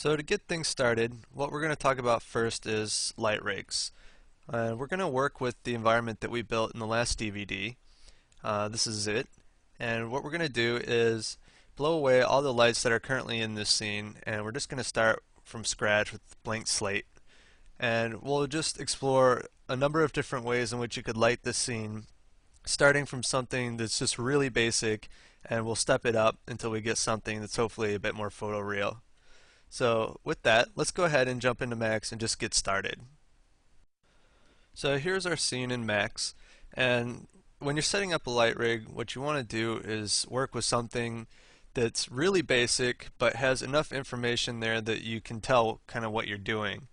So to get things started, what we're going to talk about first is light rigs. We're going to work with the environment that we built in the last DVD. This is it. And what we're going to do is blow away all the lights that are currently in this scene, and we're just going to start from scratch with blank slate. And we'll just explore a number of different ways in which you could light this scene, starting from something that's just really basic, and we'll step it up until we get something that's hopefully a bit more photoreal. So with that, let's go ahead and jump into Max and just get started. So here's our scene in Max, and when you're setting up a light rig, what you want to do is work with something that's really basic but has enough information there that you can tell kind of what you're doing.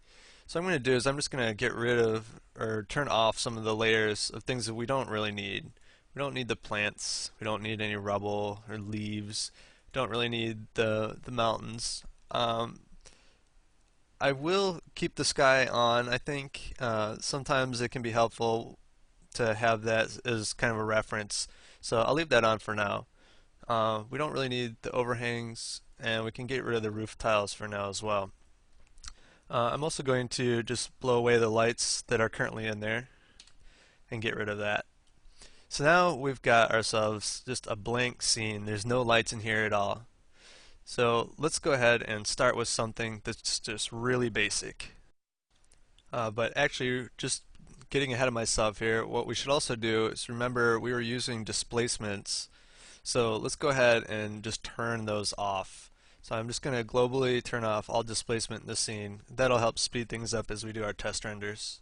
So what I'm going to do is I'm just going to get rid of or turn off some of the layers of things that we don't really need. We don't need the plants, we don't need any rubble or leaves, don't really need the mountains. I will keep the sky on. I think sometimes it can be helpful to have that as kind of a reference. So I'll leave that on for now. We don't really need the overhangs, and we can get rid of the roof tiles for now as well. I'm also going to just blow away the lights that are currently in there and get rid of that. So now we've got ourselves just a blank scene. There's no lights in here at all. So let's go ahead and start with something that's just really basic. But actually, just getting ahead of myself here, what we should also do is remember we were using displacements. So let's go ahead and just turn those off. So I'm just going to globally turn off all displacement in the scene. That'll help speed things up as we do our test renders.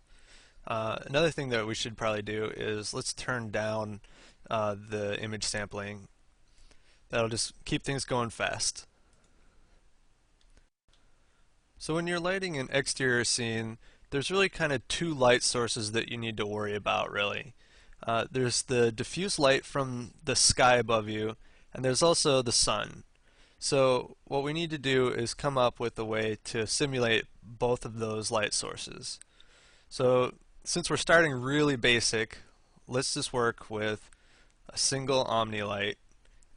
Another thing that we should probably do is let's turn down the image sampling. That'll just keep things going fast. So when you're lighting an exterior scene, there's really kind of two light sources that you need to worry about, really. There's the diffuse light from the sky above you, and there's also the sun. So what we need to do is come up with a way to simulate both of those light sources. So since we're starting really basic, let's just work with a single Omni light,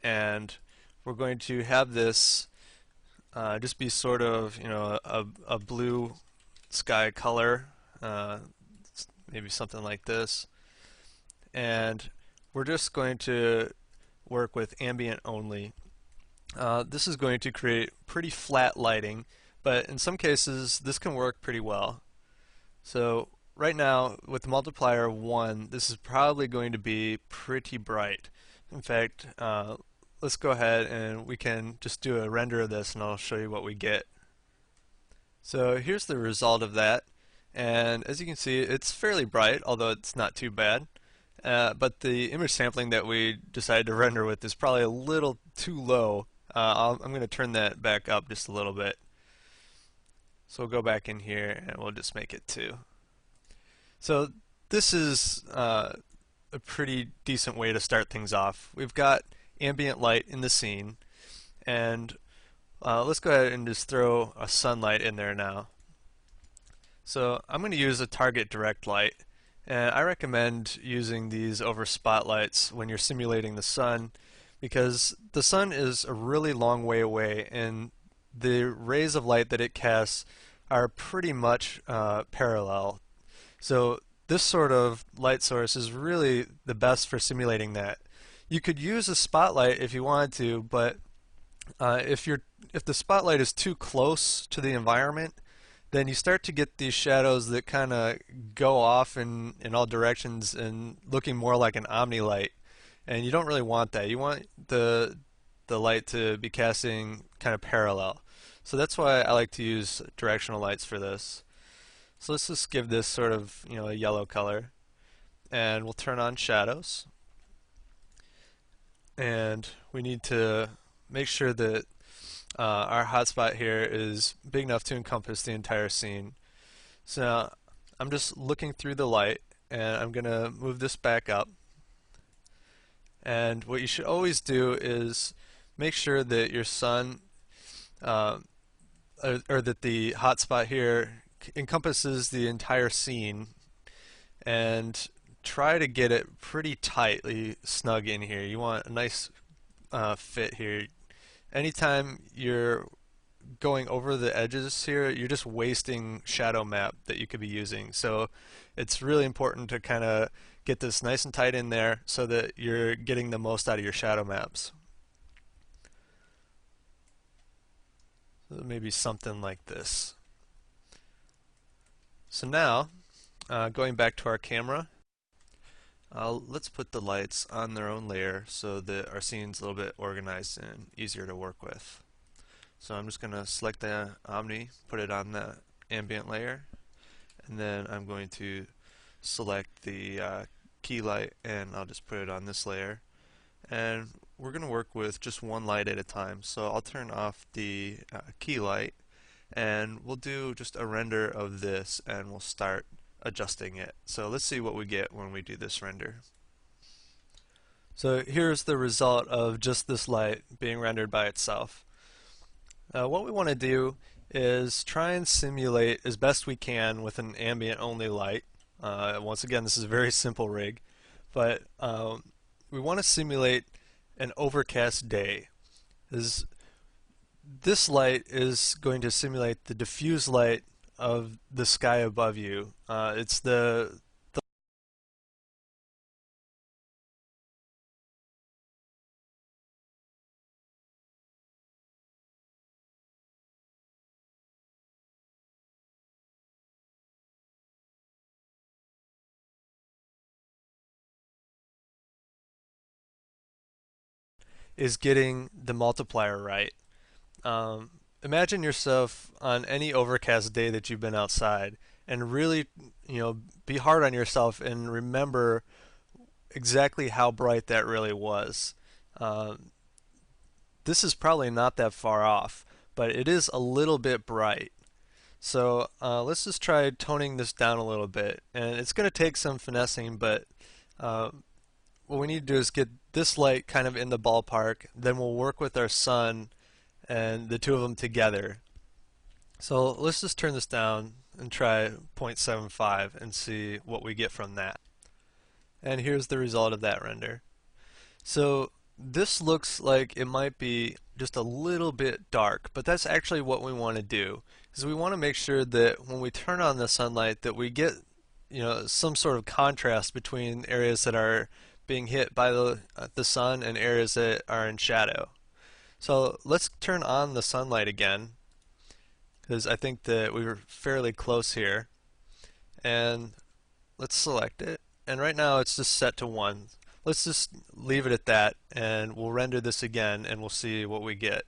and we're going to have this just be sort of, a blue sky color, maybe something like this. And we're just going to work with ambient only. This is going to create pretty flat lighting, but in some cases this can work pretty well. So right now with the multiplier of 1, this is probably going to be pretty bright. In fact, let's go ahead and we can just do a render of this and I'll show you what we get. So here's the result of that, and as you can see it's fairly bright, although it's not too bad. But the image sampling that we decided to render with is probably a little too low. I'm going to turn that back up just a little bit. So we'll go back in here and we'll just make it 2. So this is a pretty decent way to start things off. We've got ambient light in the scene, and let's go ahead and just throw a sunlight in there now. So I'm going to use a target direct light, and I recommend using these over spotlights when you're simulating the sun, because the sun is a really long way away and the rays of light that it casts are pretty much parallel. So this sort of light source is really the best for simulating that. You could use a spotlight if you wanted to, but if the spotlight is too close to the environment, then you start to get these shadows that kind of go off in all directions and looking more like an omni light. And you don't really want that. You want the light to be casting kind of parallel. So that's why I like to use directional lights for this. So let's just give this sort of, a yellow color. And we'll turn on shadows. And we need to make sure that our hotspot here is big enough to encompass the entire scene. So now I'm just looking through the light, and I'm going to move this back up. And what you should always do is make sure that your sun, or that the hotspot here encompasses the entire scene, and try to get it pretty tightly snug in here. You want a nice fit here. Anytime you're going over the edges here, you're just wasting shadow map that you could be using. So it's really important to kind of get this nice and tight in there so that you're getting the most out of your shadow maps. So maybe something like this. So now, going back to our camera, let's put the lights on their own layer so that our scene's a little bit organized and easier to work with. So I'm just going to select the Omni, put it on the ambient layer, and then I'm going to select the key light and I'll just put it on this layer. And we're going to work with just one light at a time. So I'll turn off the key light and we'll do just a render of this and we'll start adjusting it. So let's see what we get when we do this render. So here's the result of just this light being rendered by itself. What we want to do is try and simulate as best we can with an ambient only light. Once again, this is a very simple rig, but we want to simulate an overcast day. This light is going to simulate the diffuse light of the sky above you. It's the is getting the multiplier right. Imagine yourself on any overcast day that you've been outside and really, be hard on yourself and remember exactly how bright that really was. This is probably not that far off, but it is a little bit bright. So let's just try toning this down a little bit. And it's going to take some finessing, but what we need to do is get this light kind of in the ballpark. Then we'll work with our sun and the two of them together. So let's just turn this down and try 0.75 and see what we get from that. And here's the result of that render. So this looks like it might be just a little bit dark, but that's actually what we want to do. Is we want to make sure that when we turn on the sunlight that we get some sort of contrast between areas that are being hit by the sun and areas that are in shadow. So let's turn on the sunlight again, because I think that we were fairly close here. And let's select it. And right now it's just set to 1. Let's just leave it at that, and we'll render this again, and we'll see what we get.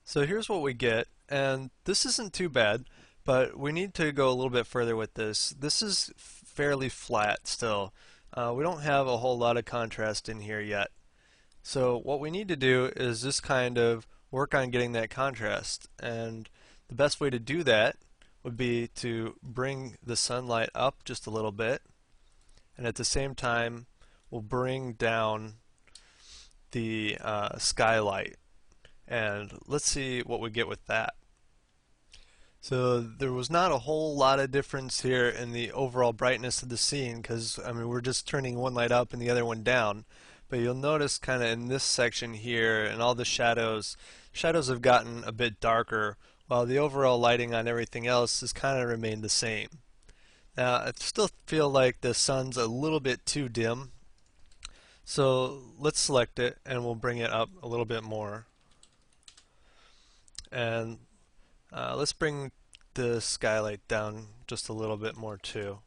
So here's what we get, and this isn't too bad, but we need to go a little bit further with this. This is fairly flat still. We don't have a whole lot of contrast in here yet. So what we need to do is just kind of work on getting that contrast, and the best way to do that would be to bring the sunlight up just a little bit, and at the same time we'll bring down the skylight, and let's see what we get with that. So there was not a whole lot of difference here in the overall brightness of the scene, because we're just turning one light up and the other one down. But you'll notice kind of in this section here and all the shadows have gotten a bit darker, while the overall lighting on everything else has kind of remained the same. Now I still feel like the sun's a little bit too dim, so let's select it and we'll bring it up a little bit more. And let's bring the skylight down just a little bit more too.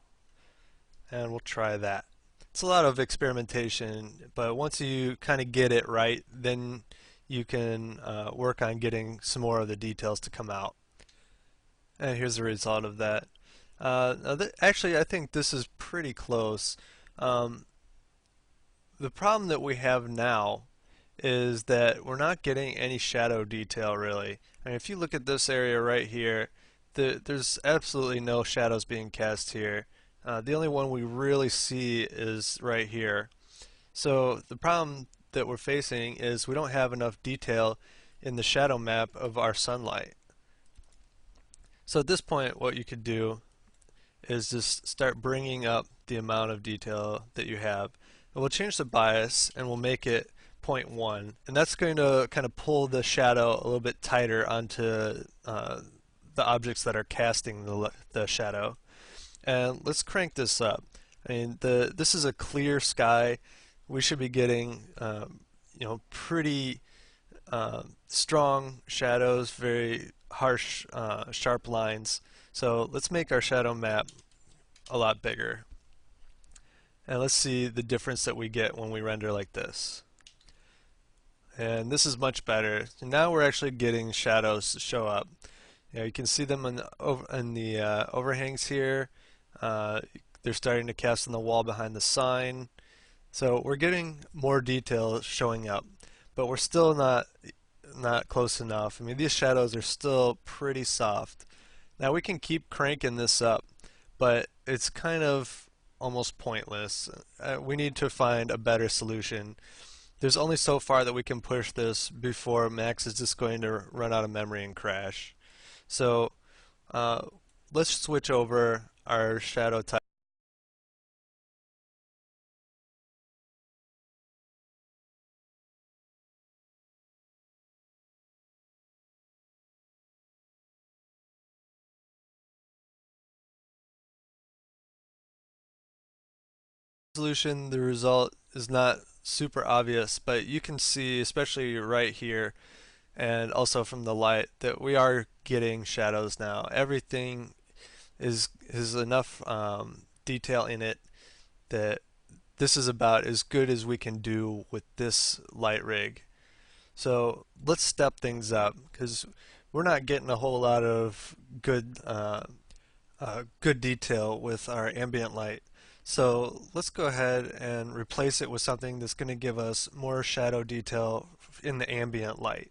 And we'll try that. It's a lot of experimentation, but once you kind of get it right, then you can work on getting some more of the details to come out. And here's the result of that. Actually, I think this is pretty close. The problem that we have now is that we're not getting any shadow detail really. If you look at this area right here, there's absolutely no shadows being cast here. The only one we really see is right here. So the problem that we're facing is we don't have enough detail in the shadow map of our sunlight. So at this point what you could do is just start bringing up the amount of detail that you have. And we'll change the bias and we'll make it 1.1, and that's going to kind of pull the shadow a little bit tighter onto the objects that are casting the shadow. And let's crank this up. I mean, this is a clear sky. We should be getting pretty strong shadows, very harsh, sharp lines. So let's make our shadow map a lot bigger. And let's see the difference that we get when we render like this. And this is much better. So now we're actually getting shadows to show up. You can see them in the overhangs here. They're starting to cast on the wall behind the sign. So we're getting more detail showing up, but we're still not close enough. I mean, these shadows are still pretty soft. Now we can keep cranking this up, but it's kind of almost pointless. We need to find a better solution. There's only so far that we can push this before Max is just going to run out of memory and crash. So let's switch over our shadow type resolution. The result is not super obvious, but you can see, especially right here and also from the light, that we are getting shadows now. Everything is enough detail in it that this is about as good as we can do with this light rig. So let's step things up because we're not getting a whole lot of good detail with our ambient light. So let's go ahead and replace it with something that's going to give us more shadow detail in the ambient light.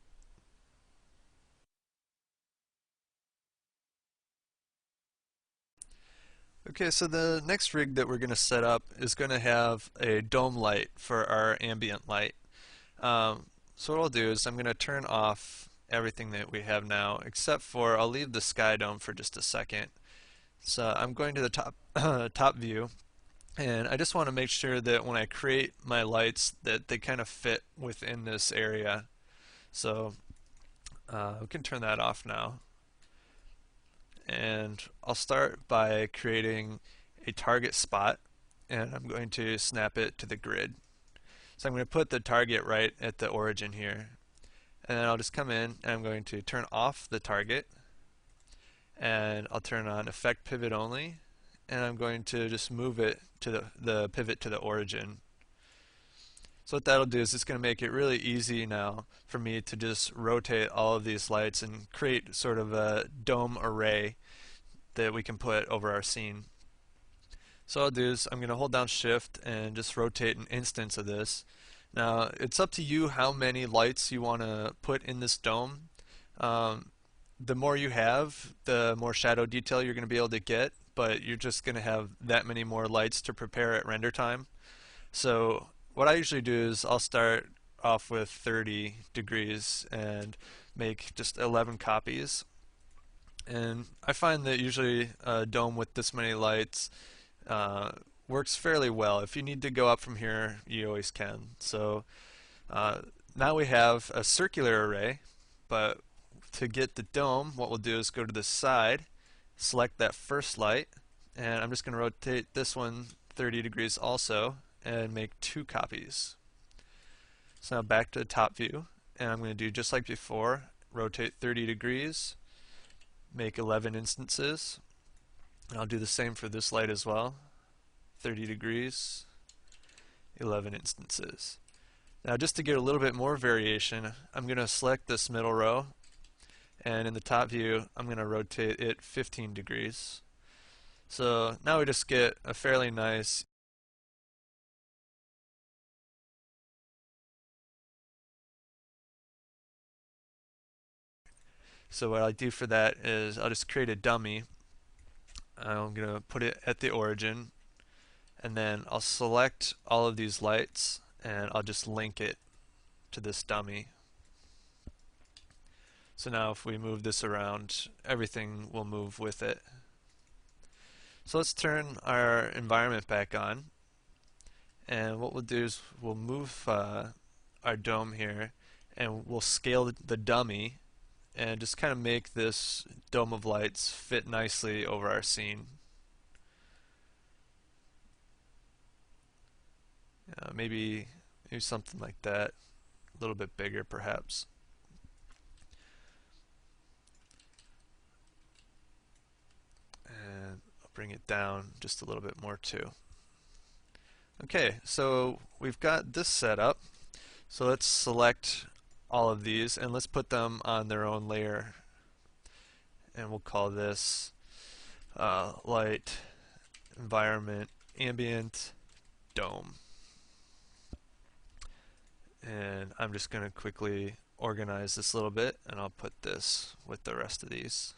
Okay, so the next rig that we're going to set up is going to have a dome light for our ambient light. So what I'll do is I'm going to turn off everything that we have now, except for I'll leave the sky dome for just a second. So I'm going to the top view, and I just want to make sure that when I create my lights that they kind of fit within this area. So we can turn that off now. And I'll start by creating a target spot, and I'm going to snap it to the grid. So I'm going to put the target right at the origin here. And then I'll just come in and I'm going to turn off the target, and I'll turn on effect pivot only, and I'm going to just move it to the pivot to the origin. So what that'll do is it's going to make it really easy now for me to just rotate all of these lights and create sort of a dome array that we can put over our scene. So what I'll do is I'm going to hold down shift and just rotate an instance of this. Now it's up to you how many lights you want to put in this dome. The more you have, the more shadow detail you're going to be able to get, but you're just going to have that many more lights to prepare at render time. So what I usually do is I'll start off with 30 degrees and make just 11 copies. And I find that usually a dome with this many lights works fairly well. If you need to go up from here, you always can. So now we have a circular array, but to get the dome, what we'll do is go to the side, select that first light, and I'm just going to rotate this one 30 degrees also and make 2 copies. So now back to the top view, and I'm going to do just like before, rotate 30 degrees, make 11 instances, and I'll do the same for this light as well, 30 degrees, 11 instances. Now just to get a little bit more variation, I'm going to select this middle row, and in the top view I'm going to rotate it 15 degrees. So now we just get a fairly nice So what I do for that is I'll just create a dummy. I'm going to put it at the origin, and then I'll select all of these lights and I'll just link it to this dummy. So now if we move this around, everything will move with it. So let's turn our environment back on, and what we'll do is we'll move our our dome here, and we'll scale the dummy and just kind of make this dome of lights fit nicely over our scene. Maybe something like that, a little bit bigger perhaps. And I'll bring it down just a little bit more too. Okay, so we've got this set up. So let's select all of these and let's put them on their own layer. And we'll call this light, environment, ambient, dome. And I'm just going to quickly organize this a little bit, and I'll put this with the rest of these.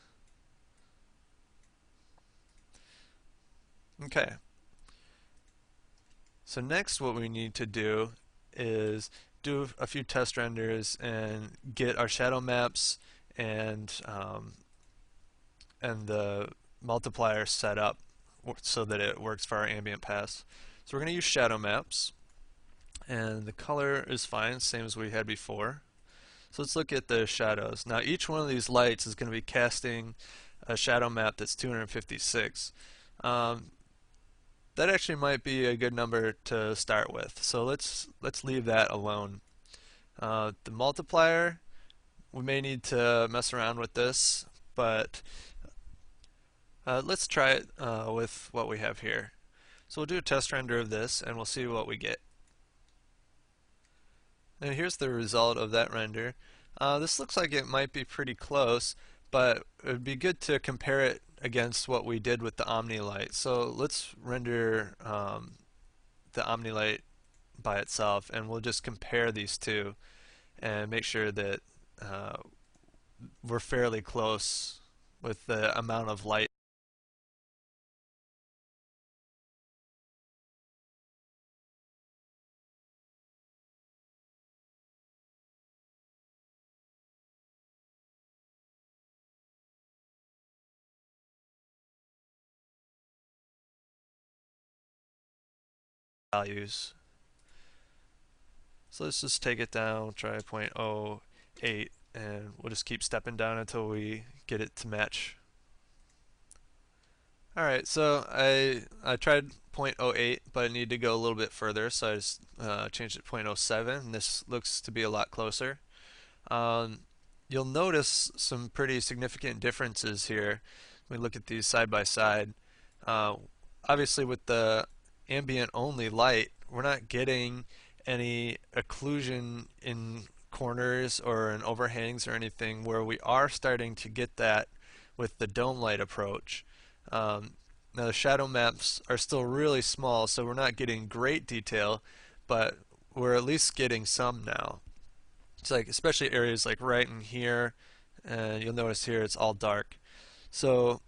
Okay. So next what we need to do is do a few test renders and get our shadow maps and the multiplier set up so that it works for our ambient paths. So we're going to use shadow maps, and the color is fine, same as we had before. So let's look at the shadows. Now each one of these lights is going to be casting a shadow map that's 256. That actually might be a good number to start with. So let's leave that alone. The multiplier, we may need to mess around with this, but let's try it with what we have here. So we'll do a test render of this and we'll see what we get. And here's the result of that render. This looks like it might be pretty close, but it would be good to compare it against what we did with the OmniLight. So let's render the OmniLight by itself, and we'll just compare these two and make sure that we're fairly close with the amount of light values. So let's just take it down, try 0.08, and we'll just keep stepping down until we get it to match. Alright, so I tried 0.08, but I need to go a little bit further, so I just changed it to 0.07, and this looks to be a lot closer. You'll notice some pretty significant differences here when we look at these side by side. Obviously with the ambient only light, we're not getting any occlusion in corners or in overhangs or anything, where we are starting to get that with the dome light approach. Now the shadow maps are still really small, so we're not getting great detail, but we're at least getting some now. It's like especially areas like right in here, and you'll notice here it's all dark. So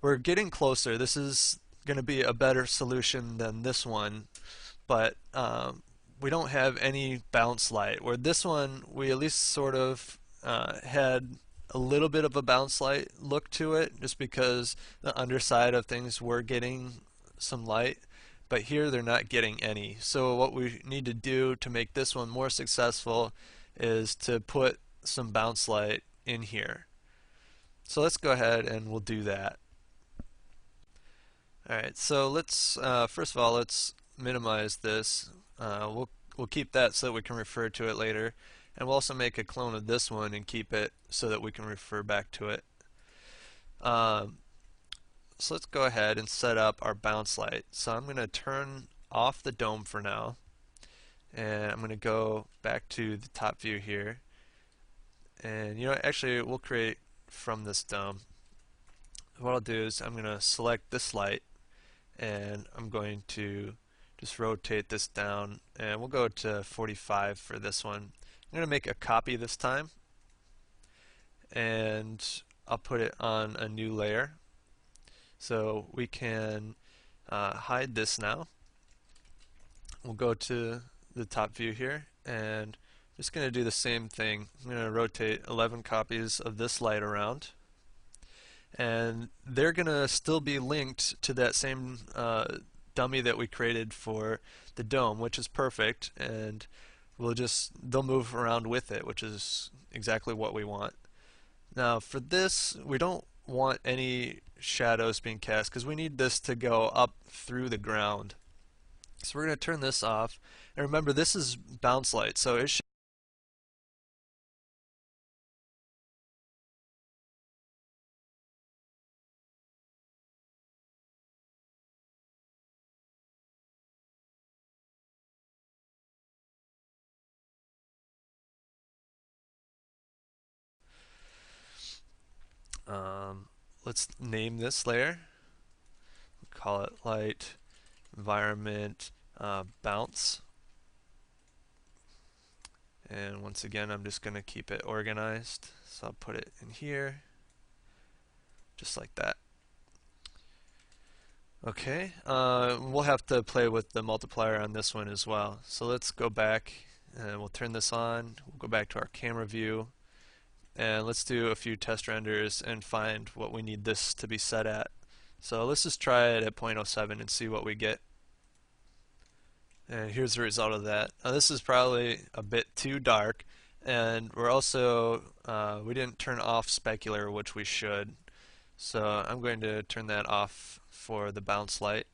we're getting closer. This is going to be a better solution than this one, but we don't have any bounce light. Where this one, we at least sort of had a little bit of a bounce light look to it, just because the underside of things were getting some light, but here they're not getting any. So what we need to do to make this one more successful is to put some bounce light in here. So let's go ahead and we'll do that. Alright, so let's first of all let's minimize this. We'll keep that so that we can refer to it later, and we'll also make a clone of this one and keep it so that we can refer back to it. So let's go ahead and set up our bounce light. So I'm going to turn off the dome for now, and I'm going to go back to the top view here, and actually we'll create from this dome. What I'll do is I'm going to select this light, and I'm going to just rotate this down, and we'll go to 45 for this one. I'm going to make a copy this time, and I'll put it on a new layer. So we can hide this now. We'll go to the top view here, and just going to do the same thing. I'm going to rotate 11 copies of this light around, and they're going to still be linked to that same dummy that we created for the dome, which is perfect, and they'll move around with it, which is exactly what we want. Now for this, we don't want any shadows being cast because we need this to go up through the ground. So we're going to turn this off. And remember, this is bounce light, so it should let's name this layer. Call it light environment bounce. And once again, I'm just going to keep it organized. So I'll put it in here, just like that. Okay, we'll have to play with the multiplier on this one as well. So let's go back and we'll turn this on. We'll go back to our camera view and let's do a few test renders and find what we need this to be set at. So let's just try it at 0.07 and see what we get. And here's the result of that. Now this is probably a bit too dark, and we're also we didn't turn off specular, which we should. So I'm going to turn that off for the bounce light,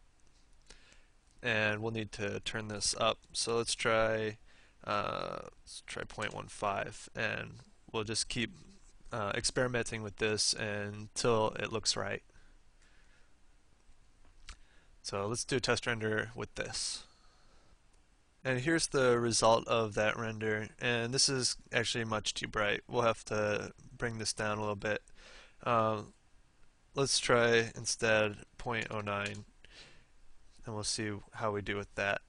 and we'll need to turn this up. So let's try 0.15, and we'll just keep experimenting with this until it looks right. So let's do a test render with this. And here's the result of that render, and this is actually much too bright. We'll have to bring this down a little bit. Let's try instead 0.09, and we'll see how we do with that.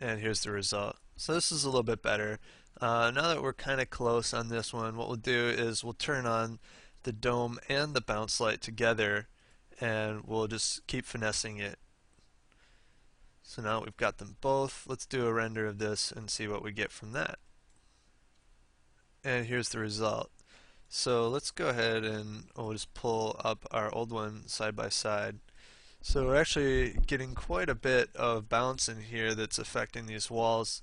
And here's the result. So this is a little bit better. Now that we're kind of close on this one, what we'll do is we'll turn on the dome and the bounce light together, and we'll just keep finessing it. So now we've got them both. Let's do a render of this and see what we get from that. And here's the result. So let's go ahead and we'll just pull up our old one side by side. So we're actually getting quite a bit of bounce in here that's affecting these walls.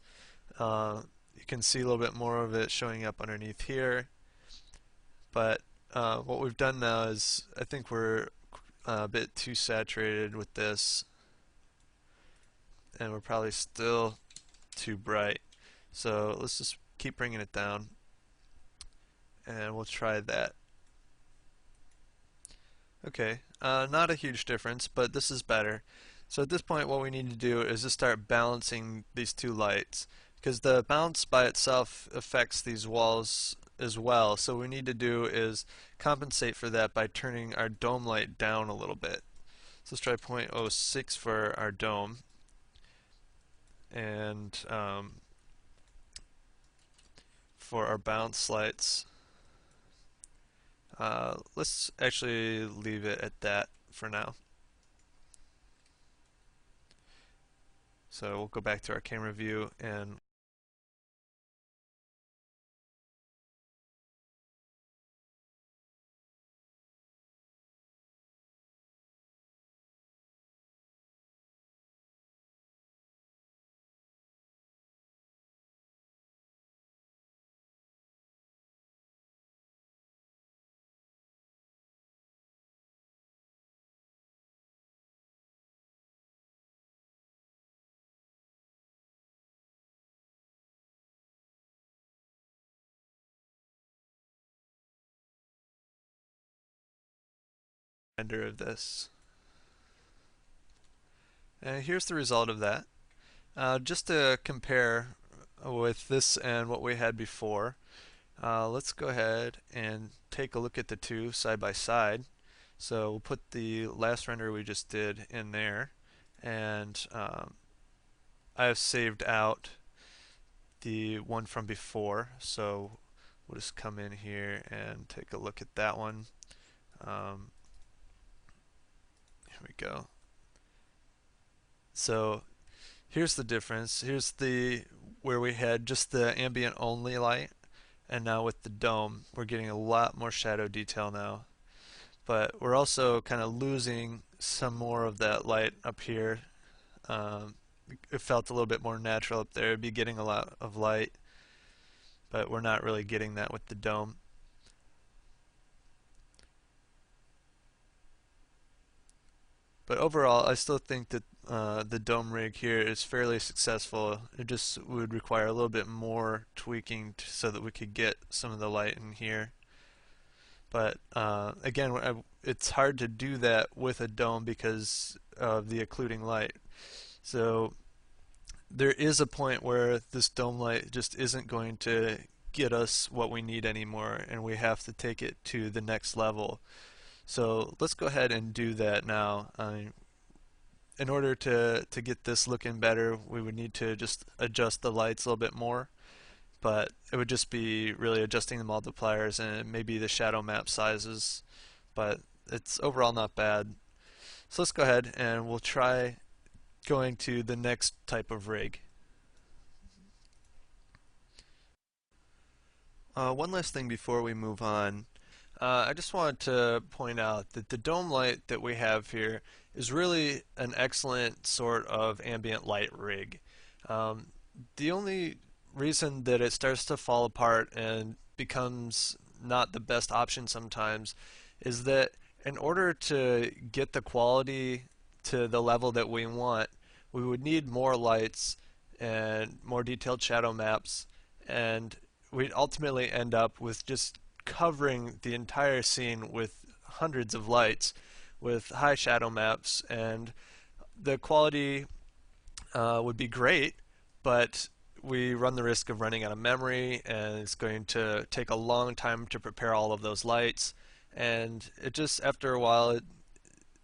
You can see a little bit more of it showing up underneath here. But what we've done now is I think we're a bit too saturated with this, and we're probably still too bright. So let's just keep bringing it down, and we'll try that. Okay, not a huge difference, but this is better. So at this point what we need to do is just start balancing these two lights, because the bounce by itself affects these walls as well. So what we need to do is compensate for that by turning our dome light down a little bit. So let's try 0.06 for our dome. And for our bounce lights, let's actually leave it at that for now. So we'll go back to our camera view and render of this. And here's the result of that. Just to compare with this and what we had before, let's go ahead and take a look at the two side by side. So we'll put the last render we just did in there, and I've saved out the one from before, so we'll just come in here and take a look at that one. Here we go. So here's the difference. Here's the where we had just the ambient only light, and now with the dome we're getting a lot more shadow detail now. But we're also kind of losing some more of that light up here. it felt a little bit more natural up there. It'd be getting a lot of light, but we're not really getting that with the dome. But overall, I still think that the dome rig here is fairly successful. It just would require a little bit more tweaking so that we could get some of the light in here. But again, it's hard to do that with a dome because of the occluding light. So there is a point where this dome light just isn't going to get us what we need anymore, and we have to take it to the next level. So let's go ahead and do that now. In order to get this looking better, we would need to just adjust the lights a little bit more, but it would just be really adjusting the multipliers and maybe the shadow map sizes, but it's overall not bad. So let's go ahead and we'll try going to the next type of rig. One last thing before we move on. I just wanted to point out that the dome light that we have here is really an excellent sort of ambient light rig. Um, the only reason that it starts to fall apart and becomes not the best option sometimes is that in order to get the quality to the level that we want, we would need more lights and more detailed shadow maps, and we'd ultimately end up with just covering the entire scene with hundreds of lights with high shadow maps, and the quality would be great, but we run the risk of running out of memory, and it's going to take a long time to prepare all of those lights, and it just, after a while,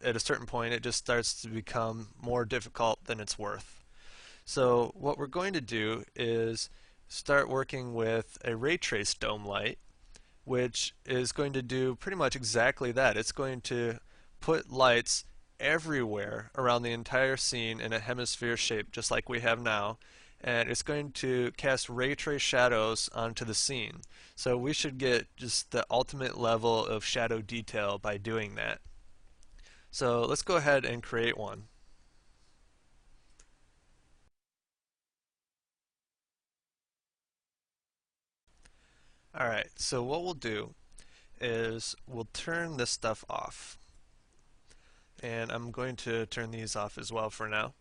at a certain point, it just starts to become more difficult than it's worth. So what we're going to do is start working with a ray trace dome light, which is going to do pretty much exactly that. It's going to put lights everywhere around the entire scene in a hemisphere shape, just like we have now, and it's going to cast ray trace shadows onto the scene. So we should get just the ultimate level of shadow detail by doing that. So let's go ahead and create one. Alright, so what we'll do is we'll turn this stuff off. And I'm going to turn these off as well for now.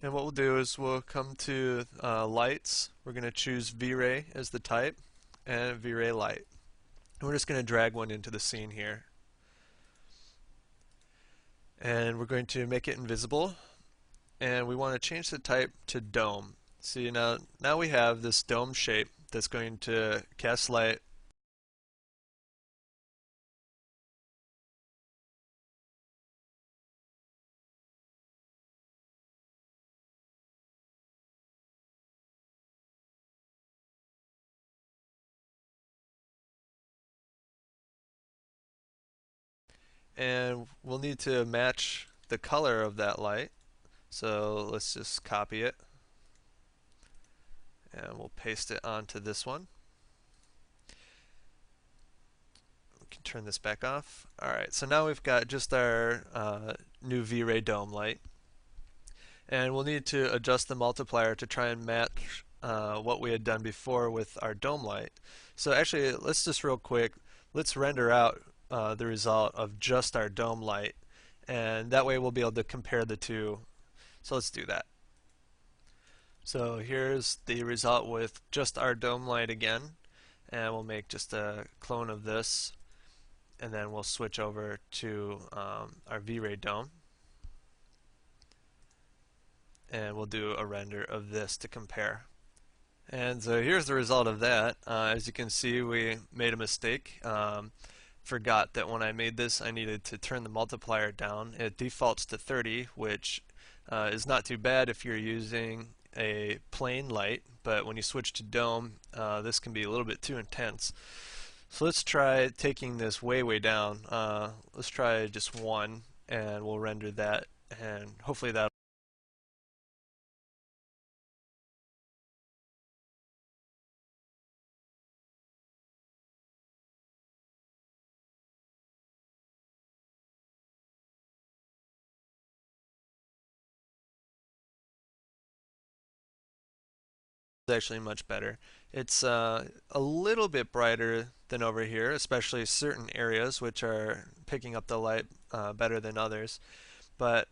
And what we'll do is we'll come to lights. We're going to choose V-Ray as the type and V-Ray light. And we're just going to drag one into the scene here. And we're going to make it invisible. And we want to change the type to dome. See, now we have this dome shape that's going to cast light. And we'll need to match the color of that light. So let's just copy it. And we'll paste it onto this one. We can turn this back off. Alright, so now we've got just our new V-Ray dome light. And we'll need to adjust the multiplier to try and match what we had done before with our dome light. So actually, let's just real quick, let's render out the result of just our dome light, and that way we'll be able to compare the two. So let's do that. So here's the result with just our dome light again, and we'll make just a clone of this, and then we'll switch over to our V-Ray dome, and we'll do a render of this to compare. And so here's the result of that. As you can see, we made a mistake. Forgot that when I made this, I needed to turn the multiplier down. It defaults to 30, which is not too bad if you're using a plain light, but when you switch to dome, this can be a little bit too intense. So let's try taking this way down. Let's try just 1, and we'll render that, and hopefully that actually much better. It's a little bit brighter than over here, especially certain areas which are picking up the light better than others. But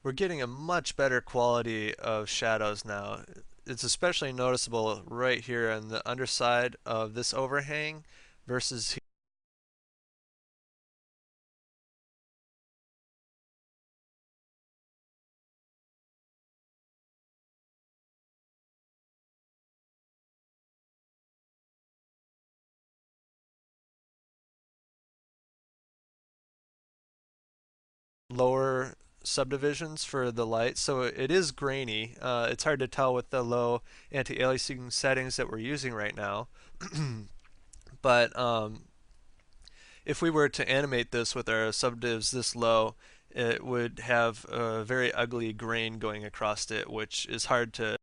we're getting a much better quality of shadows now. It's especially noticeable right here on the underside of this overhang versus lower subdivisions for the light, so it is grainy. It's hard to tell with the low anti-aliasing settings that we're using right now. But if we were to animate this with our subdivs this low, it would have a very ugly grain going across it, which is hard to.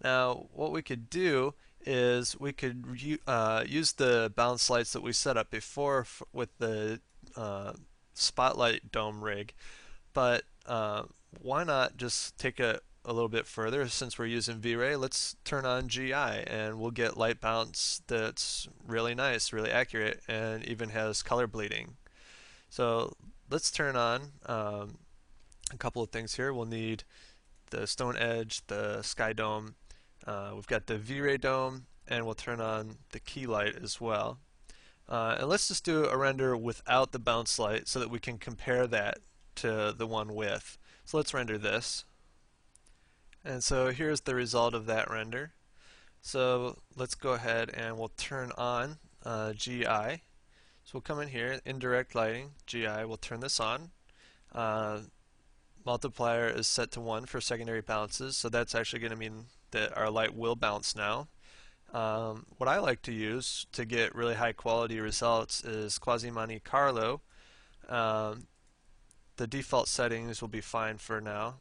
Now, what we could do is we could use the bounce lights that we set up before with the uh, spotlight dome rig, but why not just take it a little bit further since we're using V-Ray? Let's turn on GI and we'll get light bounce that's really nice, really accurate, and even has color bleeding. So let's turn on a couple of things here. We'll need the stone edge, the sky dome. We've got the V-Ray dome, and we'll turn on the key light as well. And let's just do a render without the bounce light so that we can compare that to the one with. So let's render this. And so here's the result of that render. So let's go ahead and we'll turn on GI. So we'll come in here, indirect lighting, GI, we'll turn this on. Uh, multiplier is set to 1 for secondary bounces, so that's actually going to mean that our light will bounce now. What I like to use to get really high quality results is Quasi Monte Carlo. Um, the default settings will be fine for now.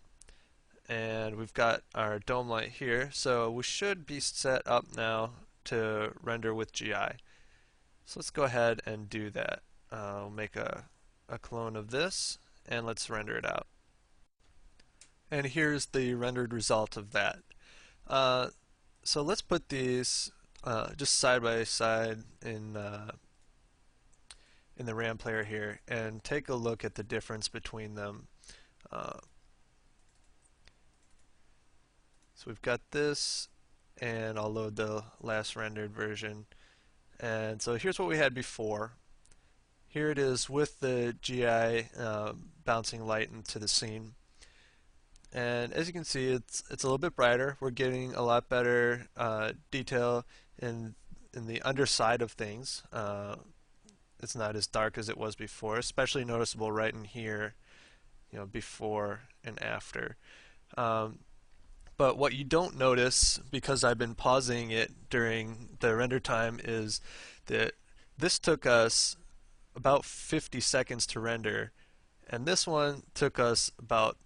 And we've got our dome light here, so we should be set up now to render with GI. So let's go ahead and do that. We'll make a clone of this, and let's render it out. And here's the rendered result of that. Uh, so let's put these just side by side in the RAM player here and take a look at the difference between them. Uh, so we've got this, and I'll load the last rendered version. And so here's what we had before. Here it is with the GI bouncing light into the scene. And as you can see, it's a little bit brighter. We're getting a lot better detail in the underside of things. It's not as dark as it was before, especially noticeable right in here, you know, before and after. Um, but what you don't notice, because I've been pausing it during the render time, is that this took us about 50 seconds to render, and this one took us about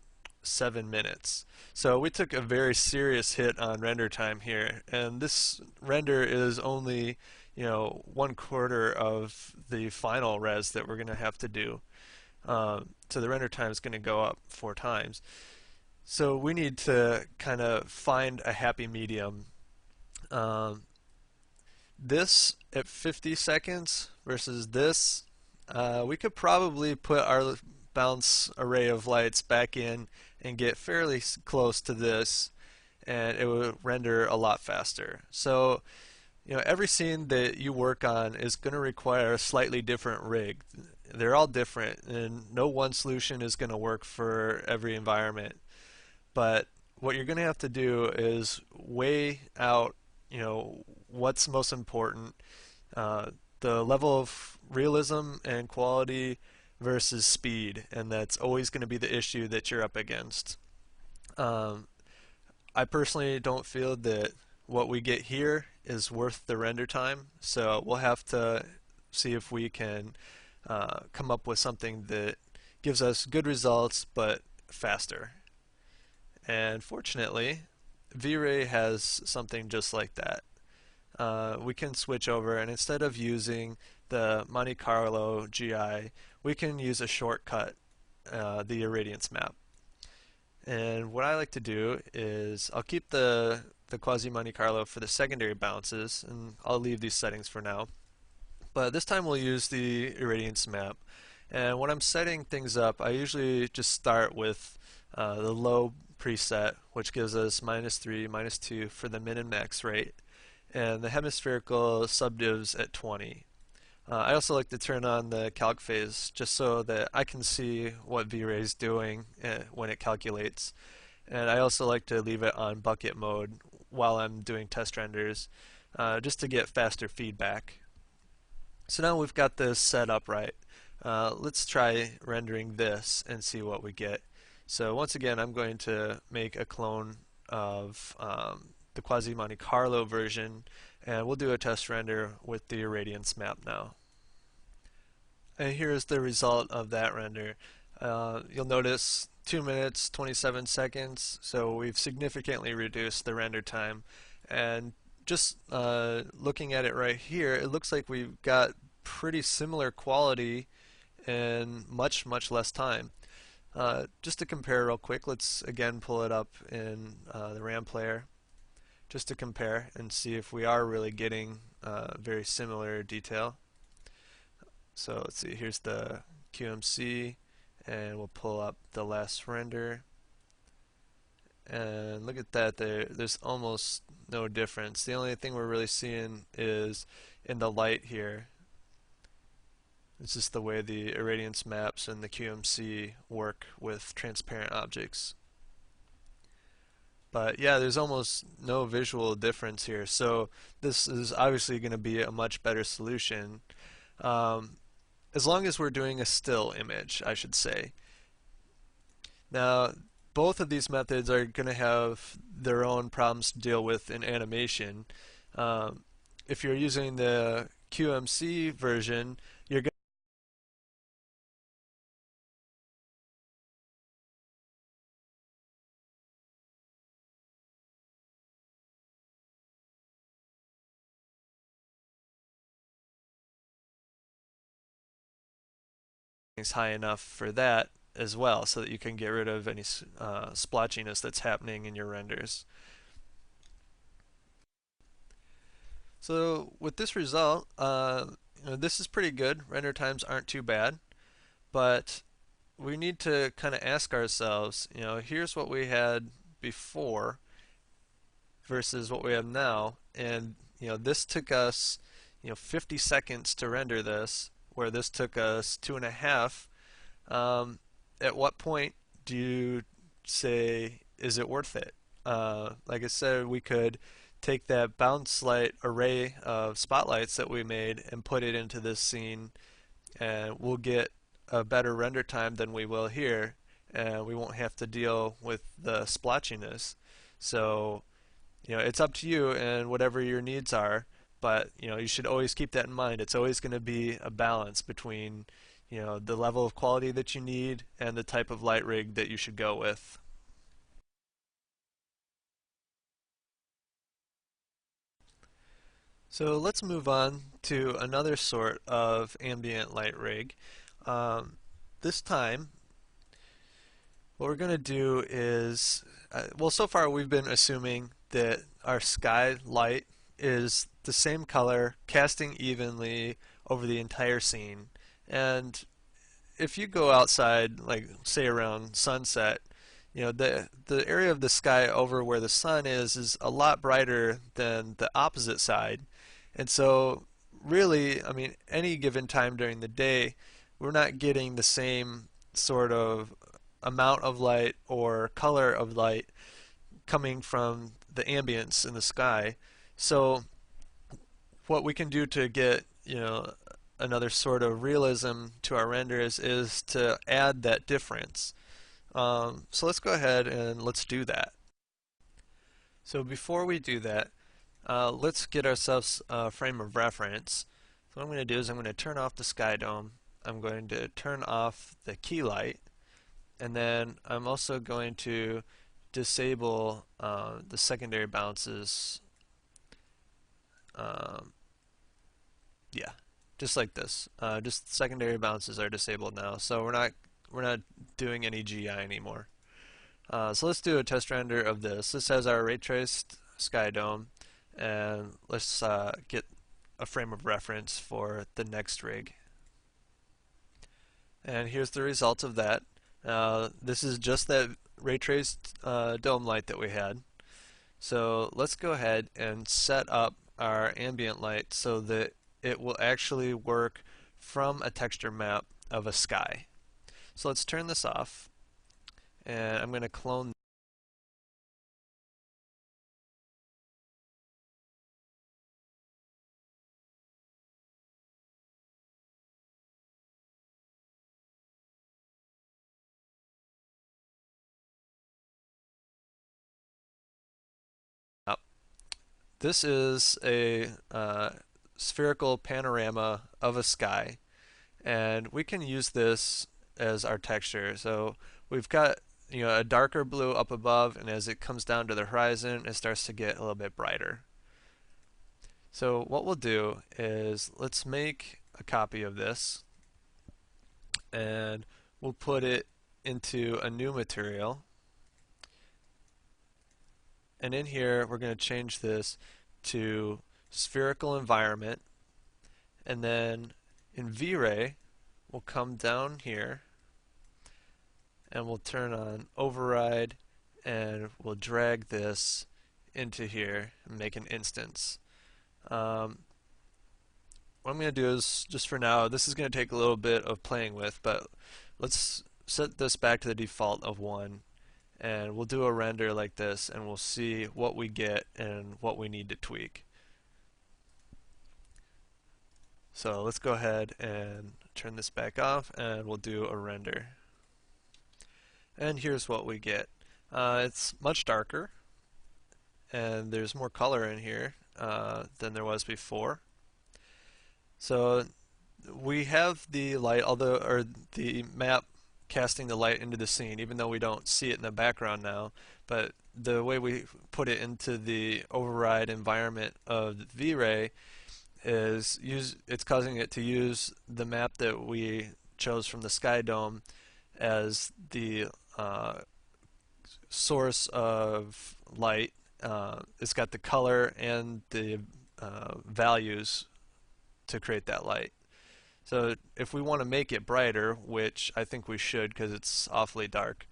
7 minutes. So we took a very serious hit on render time here, and this render is only, you know, 1/4 of the final res that we're going to have to do. So the render time is going to go up 4 times. So we need to kind of find a happy medium. Um, this at 50 seconds versus this, we could probably put our bounce array of lights back in and get fairly close to this, and it would render a lot faster. So, you know, every scene that you work on is going to require a slightly different rig. They're all different, and no one solution is going to work for every environment. But what you're going to have to do is weigh out, you know, what's most important, the level of realism and quality versus speed, and that's always going to be the issue that you're up against. Um, I personally don't feel that what we get here is worth the render time, so we'll have to see if we can come up with something that gives us good results but faster. And fortunately, V-Ray has something just like that. We can switch over, and instead of using the Monte Carlo GI, we can use a shortcut, the irradiance map. And what I like to do is I'll keep the quasi Monte Carlo for the secondary bounces, and I'll leave these settings for now. But this time we'll use the irradiance map. And when I'm setting things up, I usually just start with the low preset, which gives us -3, -2 for the min and max rate, and the hemispherical subdivs at 20. I also like to turn on the calc phase just so that I can see what V-Ray is doing when it calculates. And I also like to leave it on bucket mode while I'm doing test renders just to get faster feedback. So now we've got this set up right. Let's try rendering this and see what we get. So once again, I'm going to make a clone of the quasi Monte Carlo version, and we'll do a test render with the irradiance map now. And here's the result of that render. You'll notice 2 minutes 27 seconds, so we've significantly reduced the render time. And just looking at it right here, it looks like we've got pretty similar quality in much less time. Just to compare real quick, let's again pull it up in the RAM player just to compare and see if we are really getting very similar detail. So let's see, here's the QMC, and we'll pull up the last render. And look at that, there's almost no difference. The only thing we're really seeing is in the light here. It's just the way the irradiance maps and the QMC work with transparent objects. But yeah, there's almost no visual difference here. So this is obviously going to be a much better solution. As long as we're doing a still image, I should say. Now, both of these methods are going to have their own problems to deal with in animation. If you're using the QMC version, you're going things high enough for that as well, so that you can get rid of any splotchiness that's happening in your renders. So with this result, this is pretty good. Render times aren't too bad, but we need to kind of ask ourselves, here's what we had before versus what we have now, and this took us 50 seconds to render this, where this took us 2.5. At what point do you say, is it worth it? Like I said, we could take that bounce light array of spotlights that we made and put it into this scene, and we'll get a better render time than we will here, and we won't have to deal with the splotchiness. So it's up to you and whatever your needs are, but you should always keep that in mind. It's always going to be a balance between the level of quality that you need and the type of light rig that you should go with. So let's move on to another sort of ambient light rig. This time, what we're going to do is, well, so far we've been assuming that our sky light is the same color, casting evenly over the entire scene. And if you go outside, like say around sunset, the area of the sky over where the sun is a lot brighter than the opposite side. And so really, I mean, any given time during the day, we're not getting the same sort of amount of light or color of light coming from the ambience in the sky. So what we can do to get, another sort of realism to our renders is to add that difference. So let's go ahead and let's do that. So before we do that, let's get ourselves a frame of reference. So what I'm going to do is I'm going to turn off the sky dome, I'm going to turn off the key light, and then I'm also going to disable the secondary bounces. Um, yeah, just like this. Just secondary bounces are disabled now, so we're not doing any GI anymore. So let's do a test render of this. This has our ray traced sky dome, and let's get a frame of reference for the next rig. And here's the result of that. This is just that ray traced dome light that we had. So let's go ahead and set up our ambient light so that it will actually work from a texture map of a sky. So let's turn this off, and I'm going to clone up. This is a spherical panorama of a sky, and we can use this as our texture. So we've got a darker blue up above, and as it comes down to the horizon, it starts to get a little bit brighter. So what we'll do is let's make a copy of this, and we'll put it into a new material. And in here, we're going to change this to spherical environment, and then in V-Ray, we'll come down here and we'll turn on override, and we'll drag this into here and make an instance. What I'm going to do is, just for now, this is going to take a little bit of playing with, but let's set this back to the default of 1, and we'll do a render like this, and we'll see what we get and what we need to tweak. So let's go ahead and turn this back off, and we'll do a render. And here's what we get. It's much darker, and there's more color in here than there was before. So we have the light, or the map casting the light into the scene, even though we don't see it in the background now. But the way we put it into the override environment of the V-Ray is it's causing it to use the map that we chose from the sky dome as the source of light. It's got the color and the values to create that light. So if we want to make it brighter, which I think we should because it's awfully dark,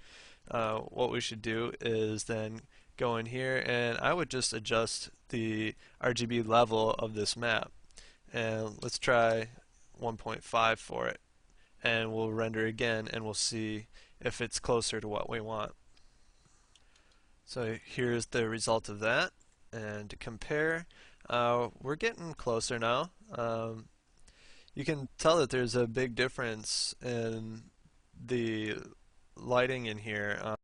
what we should do is then go in here, and I would just adjust the RGB level of this map. And let's try 1.5 for it, and we'll render again, and we'll see if it's closer to what we want. So here's the result of that, and to compare, we're getting closer now. You can tell that there's a big difference in the lighting in here.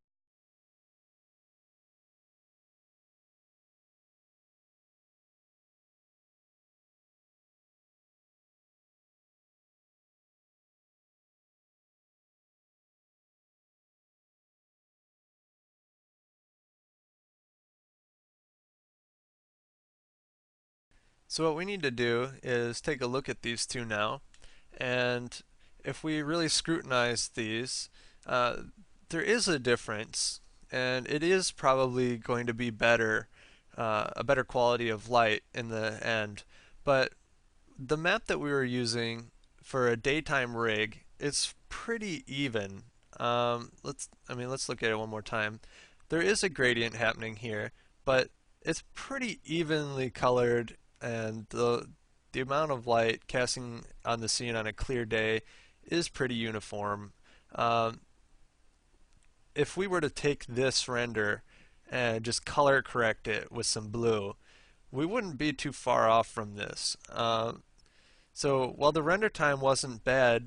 So what we need to do is take a look at these two now, and if we really scrutinize these, uh, there is a difference, and it is probably going to be better, a better quality of light in the end. But the map that we were using for a daytime rig, it's pretty even. Let's look at it one more time. There is a gradient happening here, but it's pretty evenly colored, and the amount of light casting on the scene on a clear day is pretty uniform. Um, if we were to take this render and just color correct it with some blue, we wouldn't be too far off from this. So while the render time wasn't bad,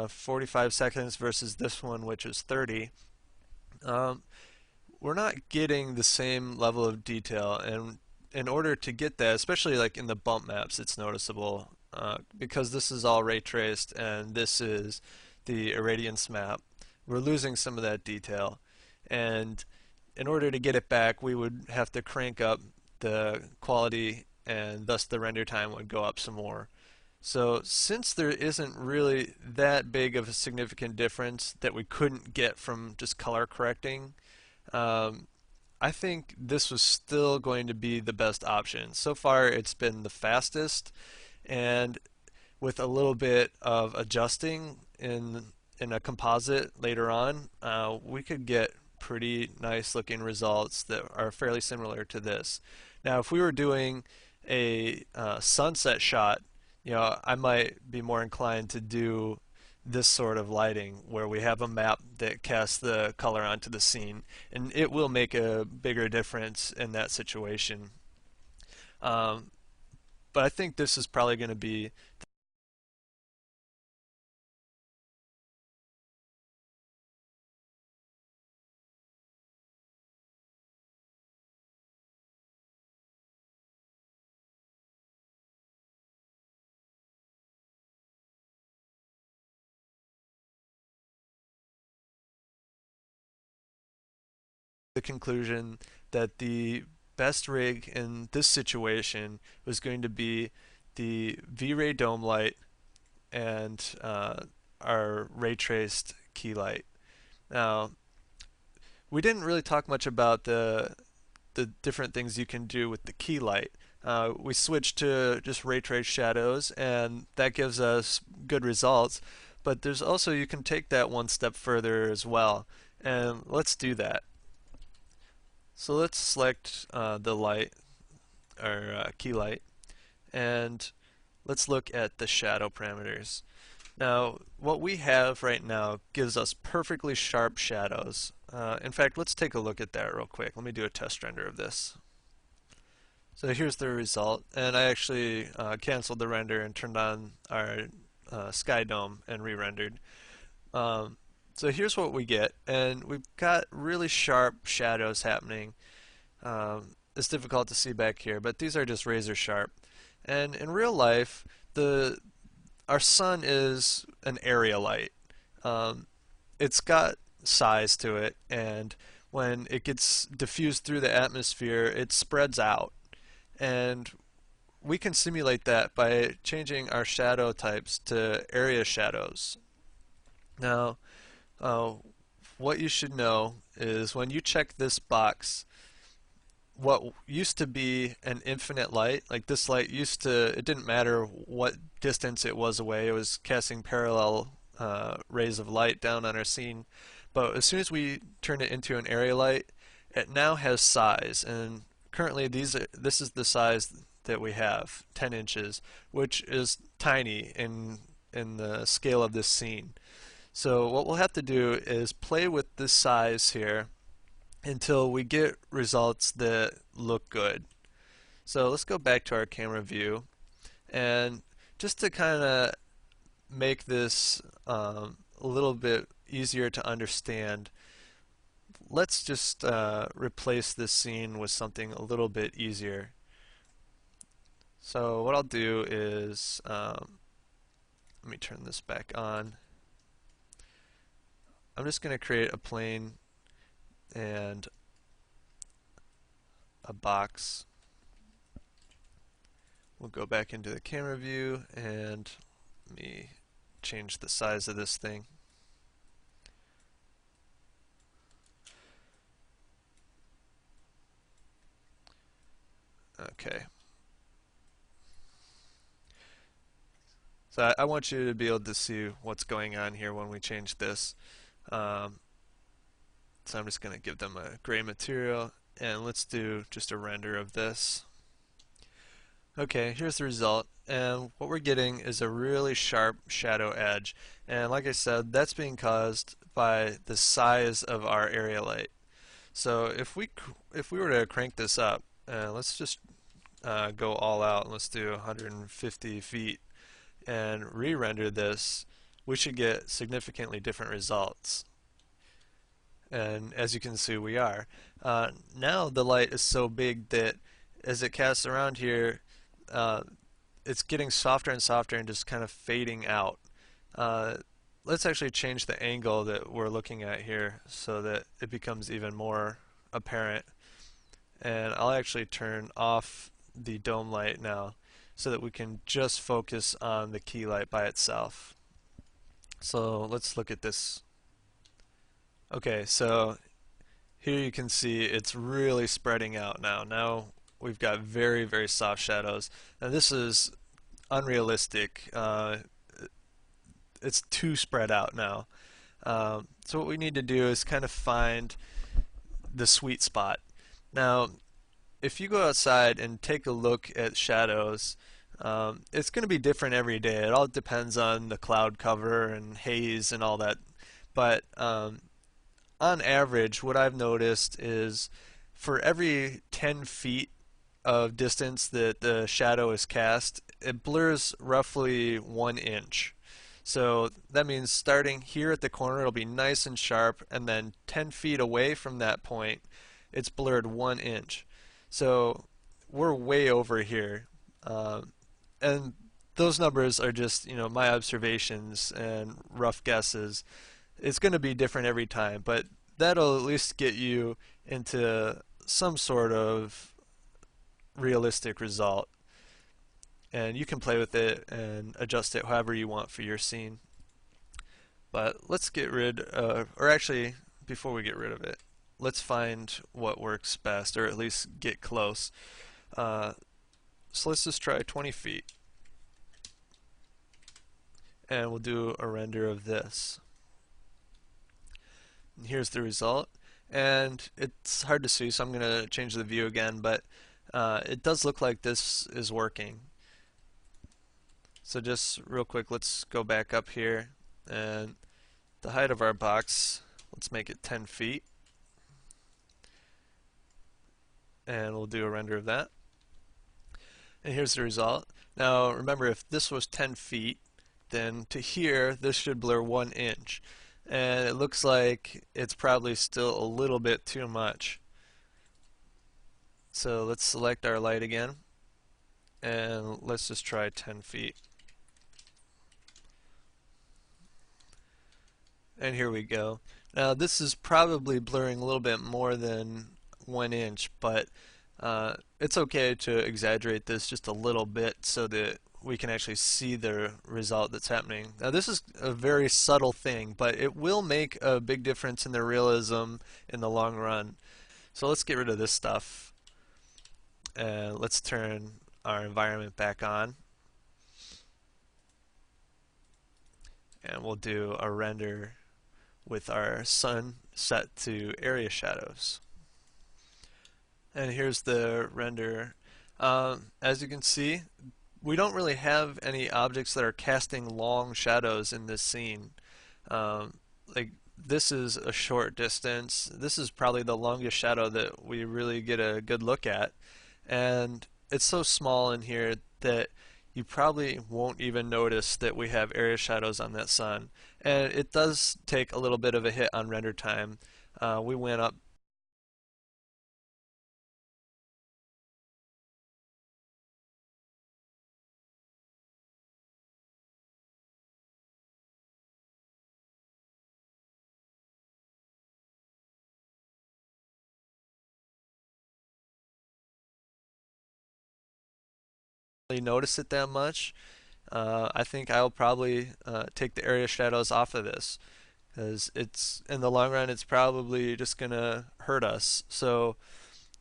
45 seconds versus this one, which is 30, um, we're not getting the same level of detail. And in order to get that, especially like in the bump maps, it's noticeable. because this is all ray traced and this is the irradiance map, we're losing some of that detail. And in order to get it back, we would have to crank up the quality and thus the render time would go up some more. So since there isn't really that big of a significant difference that we couldn't get from just color correcting, um, I think this was still going to be the best option. So far it's been the fastest, and with a little bit of adjusting in a composite later on, we could get pretty nice looking results that are fairly similar to this. Now, if we were doing a sunset shot, I might be more inclined to do this sort of lighting where we have a map that casts the color onto the scene, and it will make a bigger difference in that situation. Um, but I think this is probably going to be the conclusion that the best rig in this situation was going to be the V-Ray dome light and our ray traced key light. Now, we didn't really talk much about the different things you can do with the key light. We switched to just ray trace shadows, and that gives us good results. But there's also, you can take that one step further as well, and let's do that. So let's select the light, or key light, and let's look at the shadow parameters. Now, what we have right now gives us perfectly sharp shadows. In fact, let's take a look at that real quick. Let me do a test render of this. So here's the result, and I actually canceled the render and turned on our sky dome and re-rendered. Um, so here's what we get, and we've got really sharp shadows happening. It's difficult to see back here, but these are just razor sharp. And in real life, our sun is an area light. Um, it's got size to it, and when it gets diffused through the atmosphere, it spreads out. And we can simulate that by changing our shadow types to area shadows. Now, uh, what you should know is when you check this box, what used to be an infinite light, like this light used to, it didn't matter what distance it was away, it was casting parallel rays of light down on our scene. But as soon as we turn it into an area light, it now has size, and currently this is the size that we have, 10 inches, which is tiny in the scale of this scene. So what we'll have to do is play with this size here until we get results that look good. So let's go back to our camera view, and just to kind of make this a little bit easier to understand, let's just replace this scene with something a little bit easier. So what I'll do is, let me turn this back on. I'm just going to create a plane and a box. We'll go back into the camera view, and let me change the size of this thing. Okay. So I want you to be able to see what's going on here when we change this. Um, so I'm just going to give them a gray material, and let's do just a render of this. Okay, here's the result, and what we're getting is a really sharp shadow edge, and like I said, that's being caused by the size of our area light. So if we were to crank this up, let's just go all out, and let's do 150 feet and re-render this, we should get significantly different results. And as you can see, we are. Now the light is so big that as it casts around here, uh, it's getting softer and softer and just kind of fading out. Uh, let's actually change the angle that we're looking at here so that it becomes even more apparent. And I'll actually turn off the dome light now so that we can just focus on the key light by itself. So let's look at this. Okay, so here you can see it's really spreading out now. Now we've got very, very soft shadows. Now this is unrealistic. It's too spread out now. So what we need to do is kind of find the sweet spot. Now, if you go outside and take a look at shadows, it's going to be different every day. It all depends on the cloud cover and haze and all that. But on average, what I've noticed is for every 10 feet of distance that the shadow is cast, it blurs roughly 1 inch. So that means starting here at the corner, it'll be nice and sharp, and then 10 feet away from that point, it's blurred 1 inch. So we're way over here. And those numbers are just, my observations and rough guesses. It's going to be different every time, but that'll at least get you into some sort of realistic result. And you can play with it and adjust it however you want for your scene. But let's get rid of, or actually, before we get rid of it, let's find what works best, or at least get close. So let's just try 20 feet. And we'll do a render of this. And here's the result. And it's hard to see, so I'm going to change the view again, but it does look like this is working. So just real quick, let's go back up here, and the height of our box, let's make it 10 feet. And we'll do a render of that. And here's the result. Now remember, if this was 10 feet, then to here, this should blur 1 inch. And it looks like it's probably still a little bit too much. So let's select our light again, and let's just try 10 feet. And here we go. Now this is probably blurring a little bit more than 1 inch, but it's okay to exaggerate this just a little bit so that we can actually see the result that's happening. Now this is a very subtle thing, but it will make a big difference in the realism in the long run. So let's get rid of this stuff, and let's turn our environment back on, and we'll do a render with our sun set to area shadows. And here's the render. As you can see, we don't really have any objects that are casting long shadows in this scene. Like this is a short distance. This is probably the longest shadow that we really get a good look at. And it's so small in here that you probably won't even notice that we have area shadows on that sun. And it does take a little bit of a hit on render time. We went up really notice it that much. I think I'll probably take the area shadows off of this, because it's in the long run it's probably just gonna hurt us. So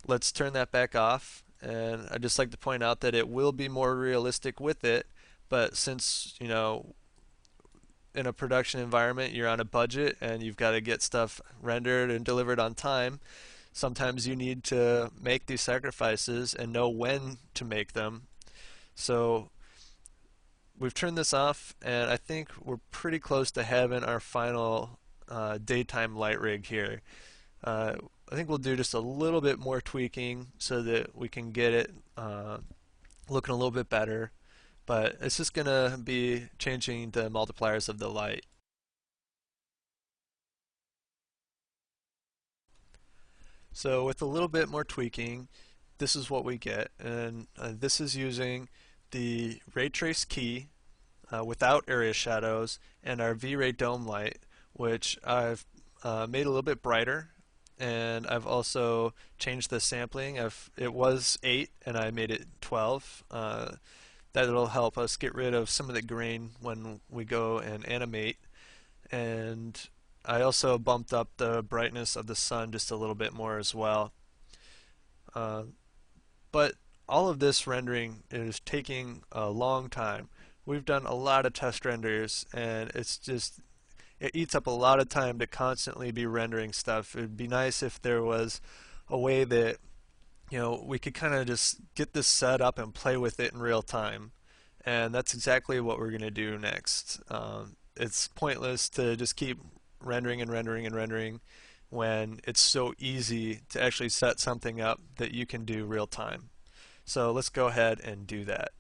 let's turn that back off, and I'd just like to point out that it will be more realistic with it, but since in a production environment you're on a budget and you've got to get stuff rendered and delivered on time, sometimes you need to make these sacrifices and know when to make them. So we've turned this off, and I think we're pretty close to having our final daytime light rig here. I think we'll do just a little bit more tweaking so that we can get it looking a little bit better, but it's just going to be changing the multipliers of the light. So with a little bit more tweaking, this is what we get, and this is using the ray trace key without area shadows and our V-Ray dome light, which I've made a little bit brighter, and I've also changed the sampling. It was 8 and I made it 12. That'll help us get rid of some of the grain when we go and animate. And I also bumped up the brightness of the sun just a little bit more as well. Uh, but all of this rendering is taking a long time. We've done a lot of test renders, and it eats up a lot of time to constantly be rendering stuff. It'd be nice if there was a way that we could kind of just get this set up and play with it in real time. And that's exactly what we're going to do next. It's pointless to just keep rendering and rendering and rendering when it's so easy to actually set something up that you can do real time. So let's go ahead and do that.